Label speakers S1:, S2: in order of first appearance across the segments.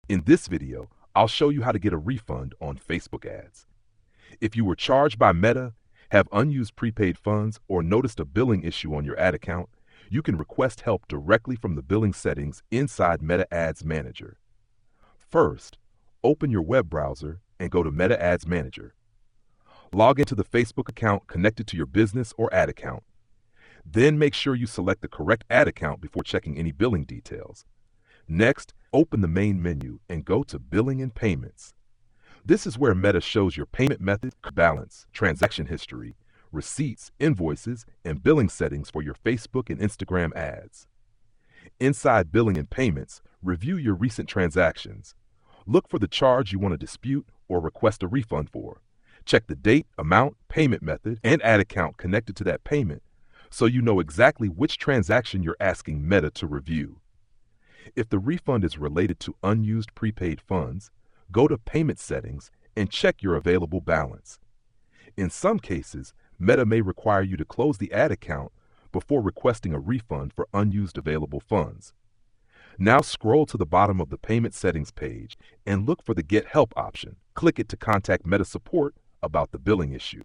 S1: In this video, I'll show you how to get a refund on Facebook ads. If you were charged by Meta, have unused prepaid funds, or noticed a billing issue on your ad account, you can request help directly from the billing settings inside Meta Ads Manager. First, open your web browser and go to Meta Ads Manager. Log into the Facebook account connected to your business or ad account. Then make sure you select the correct ad account before checking any billing details. Next, open the main menu and go to Billing and Payments. This is where Meta shows your payment method, balance, transaction history, receipts, invoices, and billing settings for your Facebook and Instagram ads. Inside Billing and Payments, review your recent transactions. Look for the charge you want to dispute or request a refund for. Check the date, amount, payment method, and ad account connected to that payment so you know exactly which transaction you're asking Meta to review. If the refund is related to unused prepaid funds, go to Payment Settings and check your available balance. In some cases, Meta may require you to close the ad account before requesting a refund for unused available funds. Now scroll to the bottom of the Payment Settings page and look for the Get Help option. Click it to contact Meta support about the billing issue.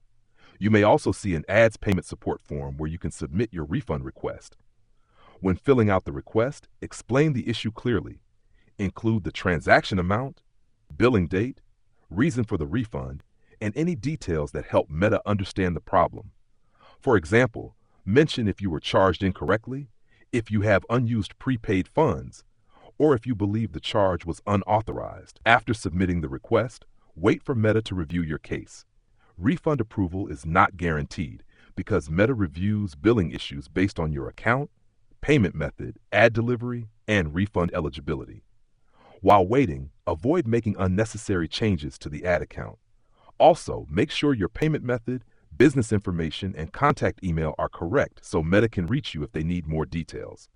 S1: You may also see an Ads Payment Support form where you can submit your refund request. When filling out the request, explain the issue clearly. Include the transaction amount, billing date, reason for the refund, and any details that help Meta understand the problem. For example, mention if you were charged incorrectly, if you have unused prepaid funds, or if you believe the charge was unauthorized. After submitting the request, wait for Meta to review your case. Refund approval is not guaranteed because Meta reviews billing issues based on your account, payment method, ad delivery, and refund eligibility. While waiting, avoid making unnecessary changes to the ad account. Also, make sure your payment method, business information, and contact email are correct so Meta can reach you if they need more details.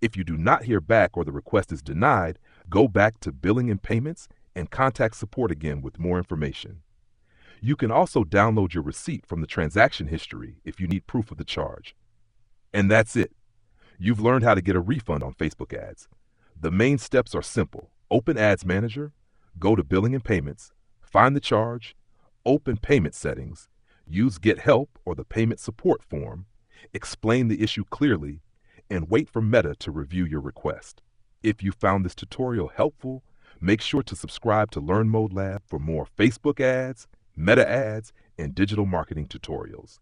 S1: If you do not hear back or the request is denied, go back to Billing and Payments and contact support again with more information. You can also download your receipt from the transaction history if you need proof of the charge. And that's it. You've learned how to get a refund on Facebook ads. The main steps are simple. Open Ads Manager, go to Billing and Payments, find the charge, open Payment Settings, use Get Help or the Payment Support form, explain the issue clearly, and wait for Meta to review your request. If you found this tutorial helpful, make sure to subscribe to Learn Mode Lab for more Facebook ads, Meta ads, and digital marketing tutorials.